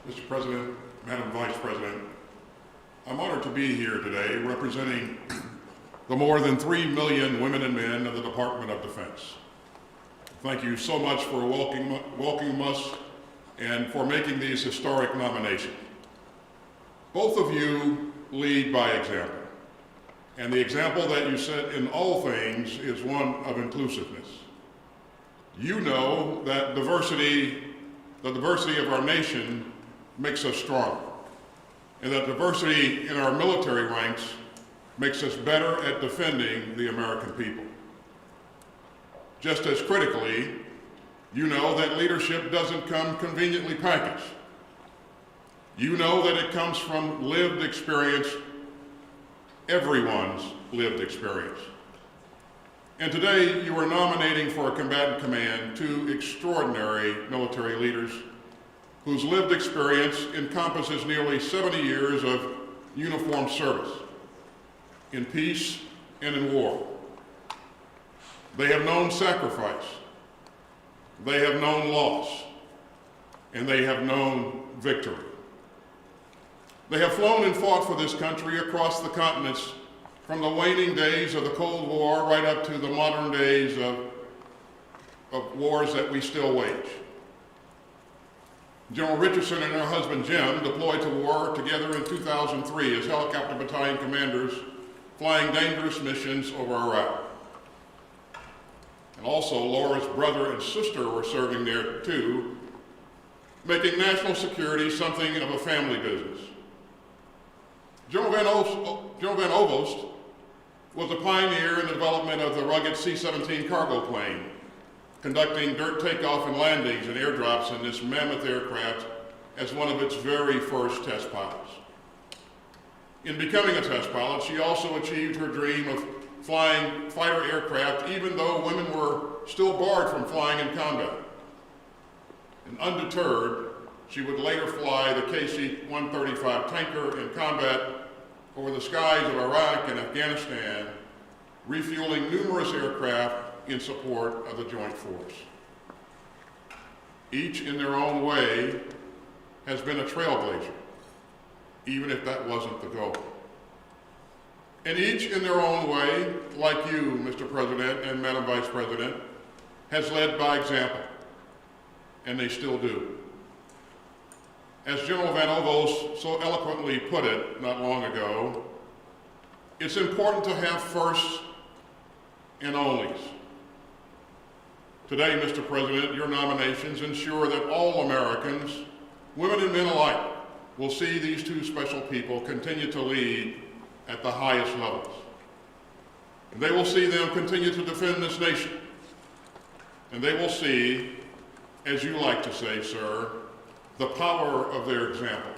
Mr. President, Madam Vice President, I'm honored to be here today representing the more than 3 million women and men of the Department of Defense. Thank you so much for welcoming us and for making these historic nominations. Both of you lead by example, and the example that you set in all things is one of inclusiveness. You know that the diversity of our nation makes us stronger, and that diversity in our military ranks makes us better at defending the American people. Just as critically, you know that leadership doesn't come conveniently packaged. You know that it comes from lived experience, everyone's lived experience. And today, you are nominating for a combatant command two extraordinary military leaders whose lived experience encompasses nearly 70 years of uniformed service in peace and in war. They have known sacrifice, they have known loss, and they have known victory. They have flown and fought for this country across the continents from the waning days of the Cold War right up to the modern days of wars that we still wage. General Richardson and her husband Jim deployed to war together in 2003 as helicopter battalion commanders flying dangerous missions over Iraq. And also Laura's brother and sister were serving there too, making national security something of a family business. General Van Ovost was a pioneer in the development of the rugged C-17 cargo plane, conducting dirt takeoff and landings and airdrops in this mammoth aircraft as one of its very first test pilots. In becoming a test pilot, she also achieved her dream of flying fighter aircraft even though women were still barred from flying in combat. And undeterred, she would later fly the KC-135 tanker in combat over the skies of Iraq and Afghanistan, refueling numerous aircraft in support of the Joint Force. Each in their own way has been a trailblazer, even if that wasn't the goal. And each in their own way, like you, Mr. President and Madam Vice President, has led by example, and they still do. As General Van Ovost so eloquently put it not long ago, it's important to have firsts and onlys. Today, Mr. President, your nominations ensure that all Americans, women and men alike, will see these two special people continue to lead at the highest levels. And they will see them continue to defend this nation. And they will see, as you like to say, sir, the power of their example.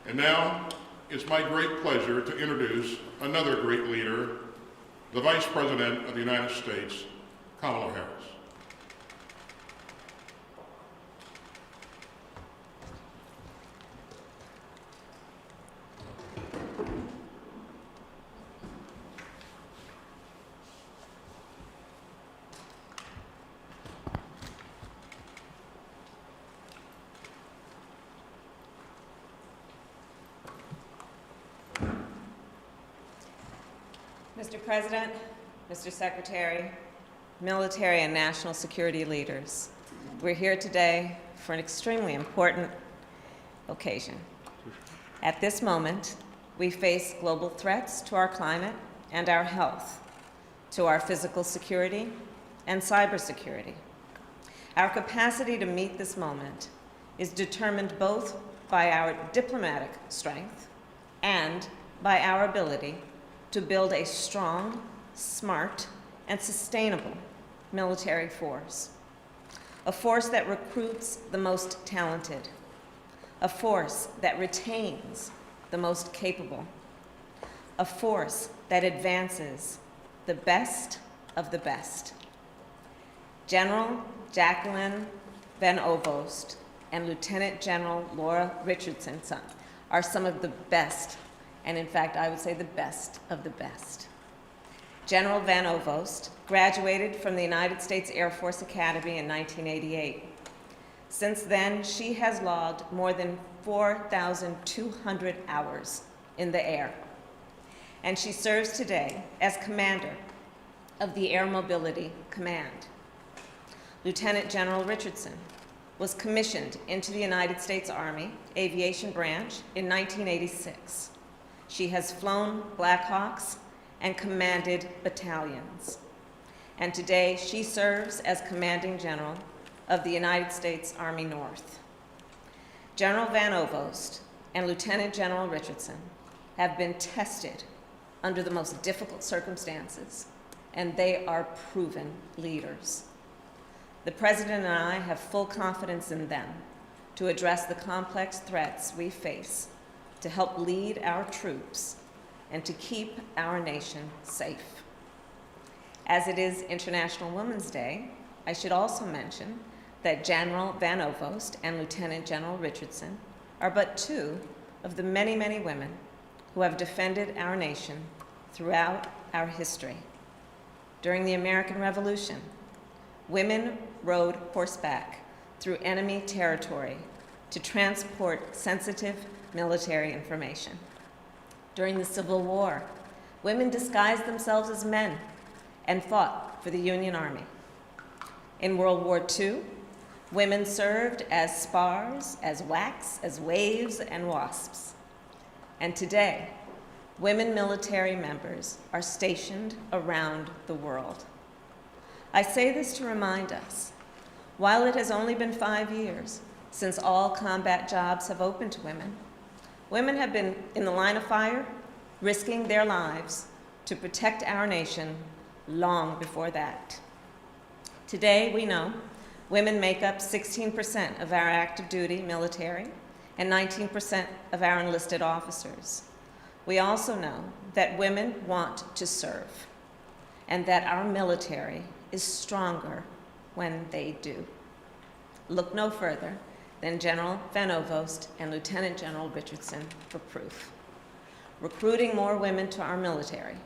And now, it's my great pleasure to introduce another great leader, the Vice President of the United States, Kamala Harris. Mr. President, Mr. Secretary, military and national security leaders, we're here today for an extremely important occasion. At this moment, we face global threats to our climate and our health, to our physical security and cybersecurity. Our capacity to meet this moment is determined both by our diplomatic strength and by our ability to build a strong, smart, and sustainable military force. A force that recruits the most talented. A force that retains the most capable. A force that advances the best of the best. General Jacqueline Van Ovost and Lieutenant General Laura Richardson are some of the best, and in fact, I would say the best of the best. General Van Ovost graduated from the United States Air Force Academy in 1988. Since then, she has logged more than 4,200 hours in the air, and she serves today as commander of the Air Mobility Command. Lieutenant General Richardson was commissioned into the United States Army Aviation Branch in 1986. She has flown Black Hawks and commanded battalions. And today she serves as commanding general of the United States Army North. General Van Ovost and Lieutenant General Richardson have been tested under the most difficult circumstances, and they are proven leaders. The President and I have full confidence in them to address the complex threats we face, to help lead our troops, and to keep our nation safe. As it is International Women's Day, I should also mention that General Van Ovost and Lieutenant General Richardson are but two of the many, many women who have defended our nation throughout our history. During the American Revolution, women rode horseback through enemy territory to transport sensitive military information. During the Civil War, women disguised themselves as men and fought for the Union Army. In World War II, women served as spars, as whacks, as waves, and wasps. And today, women military members are stationed around the world. I say this to remind us, while it has only been 5 years since all combat jobs have opened to women, women have been in the line of fire, risking their lives to protect our nation long before that. Today, we know women make up 16% of our active duty military and 19% of our enlisted officers. We also know that women want to serve and that our military is stronger when they do. Look no further than General Van Ovost and Lieutenant General Richardson for proof. Recruiting more women to our military,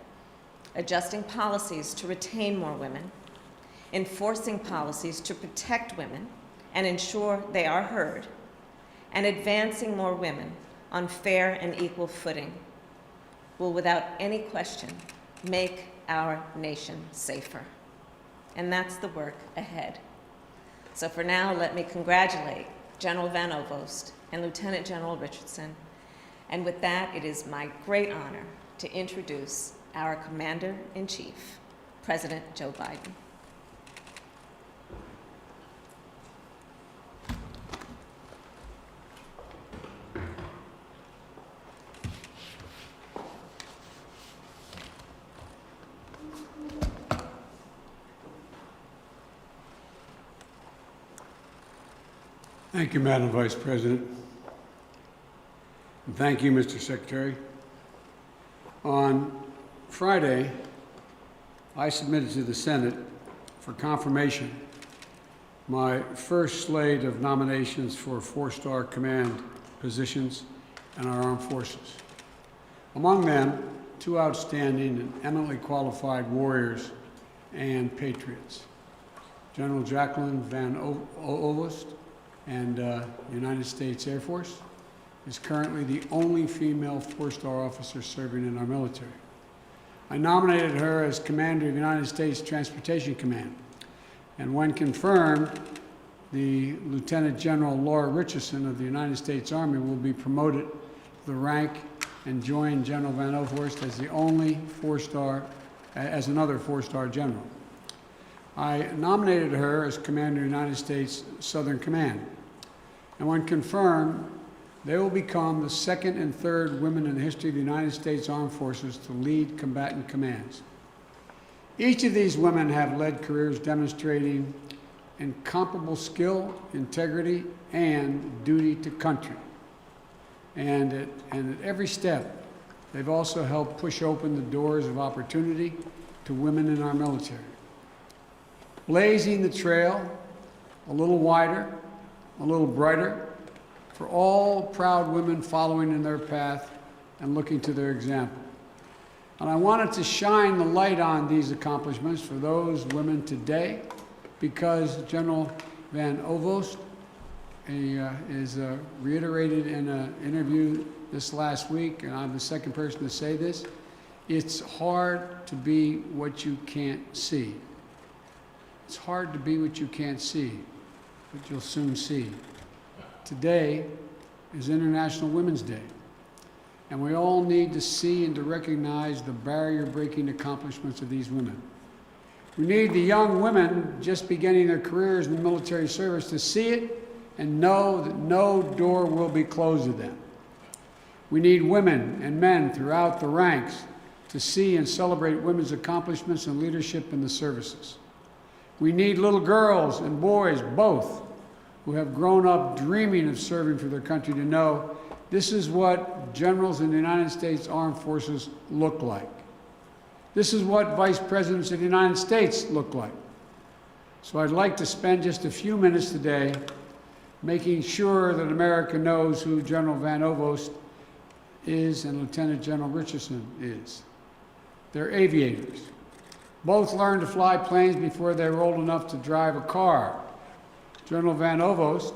adjusting policies to retain more women, enforcing policies to protect women and ensure they are heard, and advancing more women on fair and equal footing will without any question make our nation safer. And that's the work ahead. So for now, let me congratulate General Van Ovost and Lieutenant General Richardson. And with that, it is my great honor to introduce our Commander-in-Chief, President Joe Biden. Thank you, Madam Vice President. And thank you, Mr. Secretary. On Friday, I submitted to the Senate for confirmation my first slate of nominations for four-star command positions in our armed forces. Among them, two outstanding and eminently qualified warriors and patriots, General Jacqueline Van Ovost, and United States Air Force, is currently the only female four-star officer serving in our military. I nominated her as Commander of the United States Transportation Command, and when confirmed, the Lieutenant General Laura Richardson of the United States Army will be promoted to the rank and join General Van Ovost as the only another four-star general. I nominated her as Commander of the United States Southern Command, and when confirmed, they will become the second and third women in the history of the United States Armed Forces to lead combatant commands. Each of these women have led careers demonstrating incomparable skill, integrity, and duty to country. And at every step, they've also helped push open the doors of opportunity to women in our military, blazing the trail a little wider, a little brighter, for all proud women following in their path and looking to their example. And I wanted to shine the light on these accomplishments for those women today, because General Van Ovost is reiterated in an interview this last week, and I'm the second person to say this. It's hard to be what you can't see. It's hard to be what you can't see, but you'll soon see. Today is International Women's Day, and we all need to see and to recognize the barrier-breaking accomplishments of these women. We need the young women just beginning their careers in the military service to see it and know that no door will be closed to them. We need women and men throughout the ranks to see and celebrate women's accomplishments and leadership in the services. We need little girls and boys, both, who have grown up dreaming of serving for their country to know this is what generals in the United States Armed Forces look like. This is what vice presidents of the United States look like. So I'd like to spend just a few minutes today making sure that America knows who General Van Ovost is and Lieutenant General Richardson is. They're aviators. Both learned to fly planes before they were old enough to drive a car. General Van Ovost,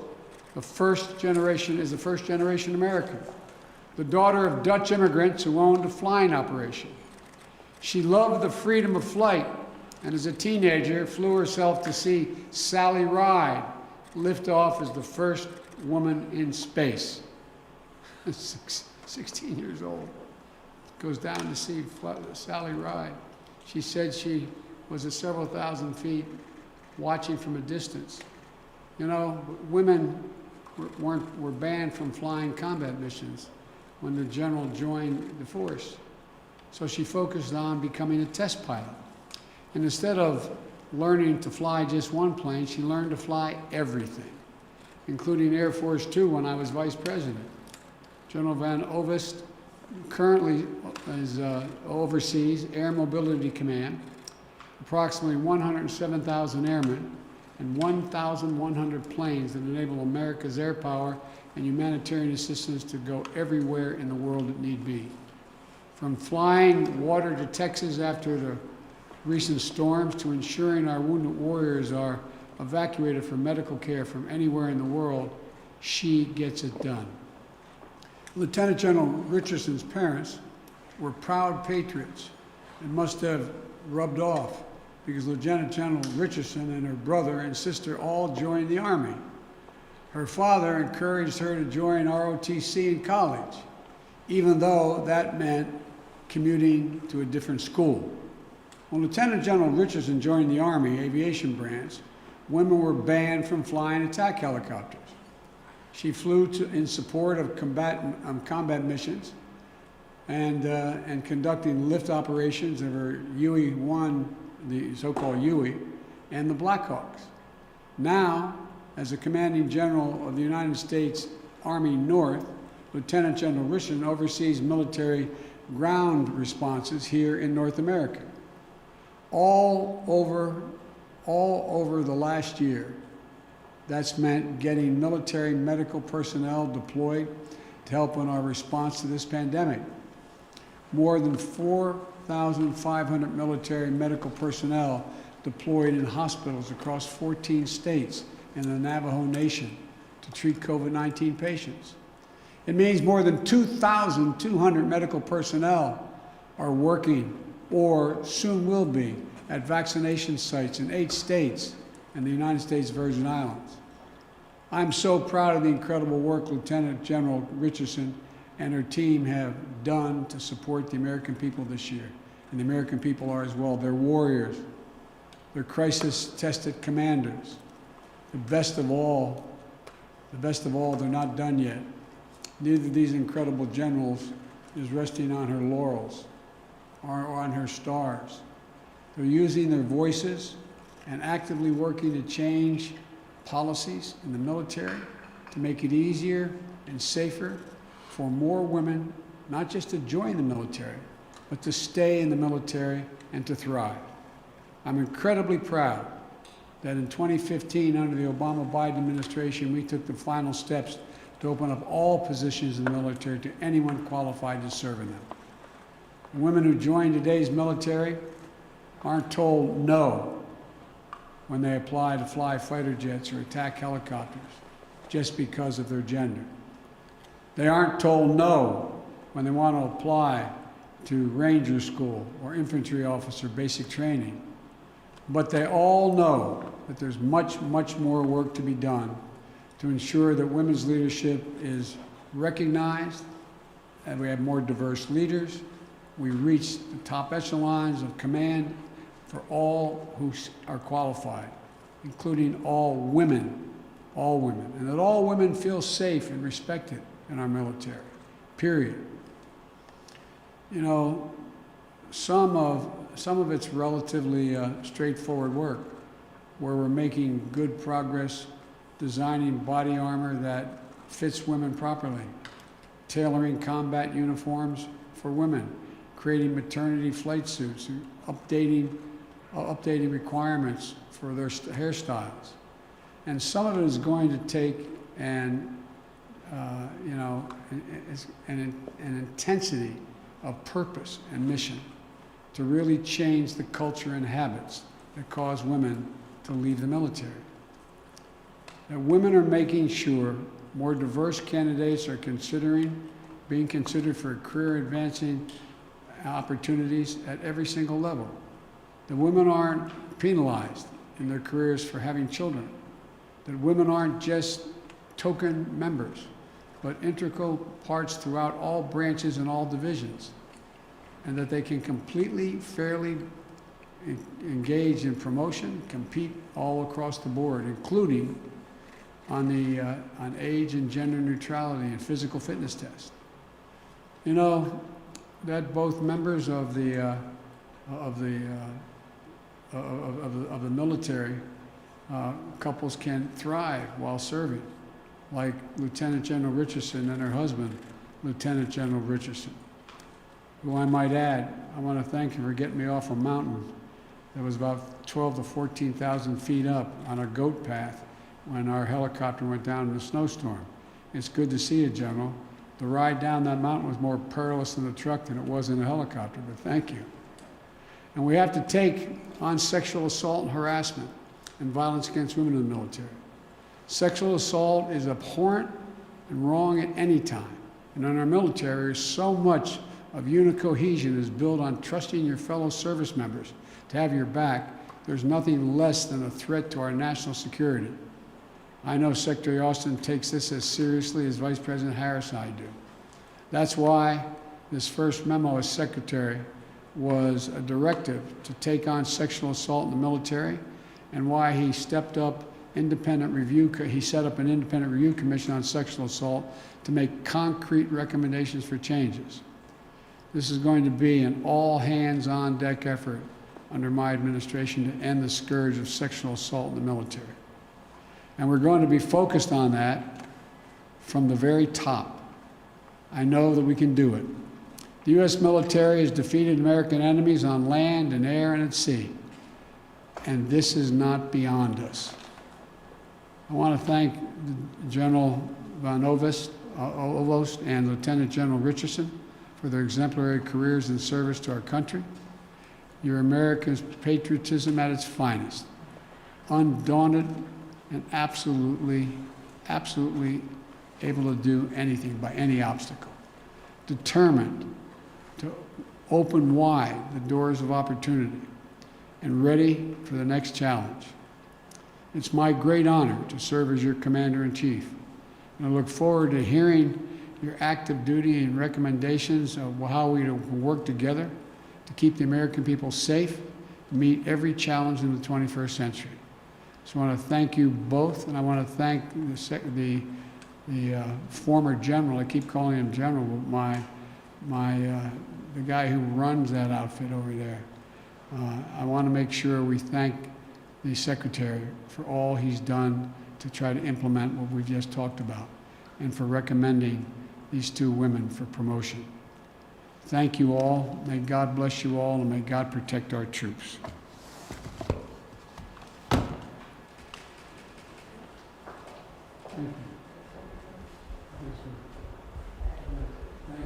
is the first generation American, the daughter of Dutch immigrants who owned a flying operation. She loved the freedom of flight, and as a teenager flew herself to see Sally Ride lift off as the first woman in space. 16 years old, goes down to see Sally Ride. She said she was at several thousand feet watching from a distance. You know, women were banned from flying combat missions when the general joined the force. So she focused on becoming a test pilot. And instead of learning to fly just one plane, she learned to fly everything, including Air Force Two when I was vice president. General Van Ovost currently oversees Air Mobility Command, approximately 107,000 airmen, and 1,100 planes that enable America's air power and humanitarian assistance to go everywhere in the world that need be. From flying water to Texas after the recent storms to ensuring our wounded warriors are evacuated for medical care from anywhere in the world, she gets it done. Lieutenant General Richardson's parents were proud patriots and must have rubbed off because Lieutenant General Richardson and her brother and sister all joined the Army. Her father encouraged her to join ROTC in college, even though that meant commuting to a different school. When Lieutenant General Richardson joined the Army Aviation Branch, women were banned from flying attack helicopters. She flew in support of combat missions and conducting lift operations of her UE-1, the so-called UE, and the Blackhawks. Now, as the commanding general of the United States Army North, Lieutenant General Richardson oversees military ground responses here in North America. All over the last year, that's meant getting military medical personnel deployed to help in our response to this pandemic. More than 4,500 military medical personnel deployed in hospitals across 14 states and the Navajo Nation to treat COVID-19 patients. It means more than 2,200 medical personnel are working or soon will be at vaccination sites in 8 states and the United States Virgin Islands. I'm so proud of the incredible work Lieutenant General Richardson and her team have done to support the American people this year. And the American people are as well. They're warriors. They're crisis-tested commanders. The best of all, they're not done yet. Neither of these incredible generals is resting on her laurels or on her stars. They're using their voices and actively working to change policies in the military to make it easier and safer for more women, not just to join the military, but to stay in the military and to thrive. I'm incredibly proud that in 2015, under the Obama-Biden administration, we took the final steps to open up all positions in the military to anyone qualified to serve in them. The women who join today's military aren't told no when they apply to fly fighter jets or attack helicopters. just because of their gender. They aren't told no when they want to apply to Ranger School or infantry officer basic training. But they all know that there's much, much more work to be done to ensure that women's leadership is recognized, and we have more diverse leaders. We reach the top echelons of command for all who are qualified, including all women, and that all women feel safe and respected in our military, period. You know, some of it's relatively straightforward work, where we're making good progress designing body armor that fits women properly, tailoring combat uniforms for women, creating maternity flight suits, and updating requirements for their hairstyles. And some of it is going to take an intensity of purpose and mission to really change the culture and habits that cause women to leave the military. That women are making sure more diverse candidates are being considered for career advancing opportunities at every single level. That women aren't penalized in their careers for having children. That women aren't just token members, but integral parts throughout all branches and all divisions. And that they can completely, fairly engage in promotion, compete all across the board, including on age and gender neutrality and physical fitness tests. You know, that both members of the military couples can thrive while serving, like Lieutenant General Richardson and her husband, Lieutenant General Richardson, who I might add, I want to thank you for getting me off a mountain that was about 12 to 14,000 feet up on a goat path when our helicopter went down in a snowstorm. It's good to see you, General. The ride down that mountain was more perilous in the truck than it was in the helicopter, but thank you. And we have to take on sexual assault and harassment and violence against women in the military. Sexual assault is abhorrent and wrong at any time. And in our military, so much of unit cohesion is built on trusting your fellow service members to have your back. There's nothing less than a threat to our national security. I know Secretary Austin takes this as seriously as Vice President Harris and I do. That's why this first memo as Secretary was a directive to take on sexual assault in the military, and why he stepped up independent review. He set up an independent review commission on sexual assault to make concrete recommendations for changes. This is going to be an all-hands-on-deck effort under my administration to end the scourge of sexual assault in the military. And we're going to be focused on that from the very top. I know that we can do it. The U.S. military has defeated American enemies on land and air and at sea. And this is not beyond us. I want to thank General Von Ovost and Lieutenant General Richardson for their exemplary careers in service to our country. You're America's patriotism at its finest, undaunted and absolutely able to do anything by any obstacle, determined to open wide the doors of opportunity, and ready for the next challenge. It's my great honor to serve as your Commander-in-Chief, and I look forward to hearing your active duty and recommendations of how we can work together to keep the American people safe and meet every challenge in the 21st century. So I want to thank you both, and I want to thank the former general. I keep calling him general, but the guy who runs that outfit over there. I want to make sure we thank the Secretary for all he's done to try to implement what we just talked about, and for recommending these two women for promotion. Thank you all. May God bless you all, and may God protect our troops. Thank you. Yes, sir. Thank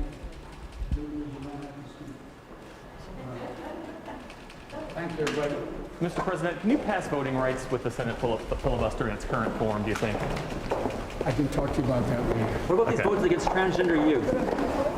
you. Thank you, everybody. Mr. President, can you pass voting rights with the Senate filibuster in its current form, do you think? I can talk to you about that later. What about these Okay. votes against transgender youth?